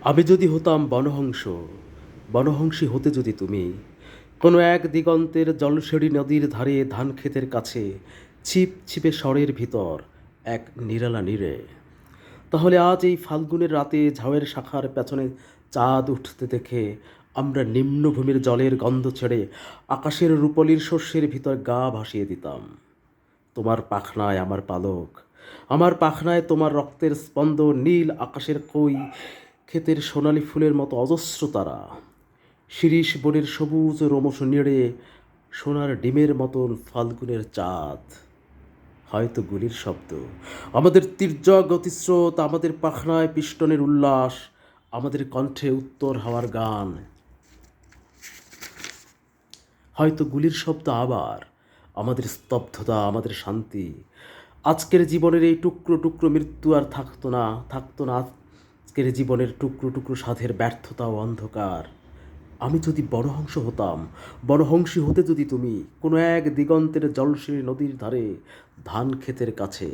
আমি যদি হতাম বনহংস, বনহংসী হতে যদি তুমি, কোনো এক দিগন্তের জলসেড়ী নদীর ধারে ধানক্ষেতের কাছে ছিপ ছিপে স্বরের ভিতর এক নিরালা নীড়ে, তাহলে আজ এই ফাল্গুনের রাতে ঝাউয়ের শাখার পেছনে চাঁদ উঠতে দেখে আমরা নিম্নভূমির জলের গন্ধ ছেড়ে আকাশের রূপলির শস্যের ভিতর গা ভাসিয়ে দিতাম। তোমার পাখনায় আমার পালক, আমার পাখনায় তোমার রক্তের স্পন্দন, নীল আকাশের কই ক্ষেতের সোনালি ফুলের মতো অজস্র তারা, শিরীষ বনের সবুজ রোমশ নেড়ে সোনার ডিমের মতন ফাল্গুনের চাঁদ। হয়তো গুলির শব্দ, আমাদের তীর্যক গতিস্রোত, আমাদের পাখনায় পিষ্টনের উল্লাস, আমাদের কণ্ঠে উত্তর হাওয়ার গান। হয়তো গুলির শব্দ আবার, আমাদের স্তব্ধতা, আমাদের শান্তি। আজকের জীবনের এই টুকরো টুকরো মৃত্যু আর থাকতো না আজকের জীবনের টুকরো টুকরো সাধের ব্যর্থতা ও অন্ধকার। আমি যদি বড়হংস হতাম, বড়হংসী হতে যদি তুমি, কোনো এক দিগন্তের জলশীল নদীর ধারে ধান ক্ষেতের কাছে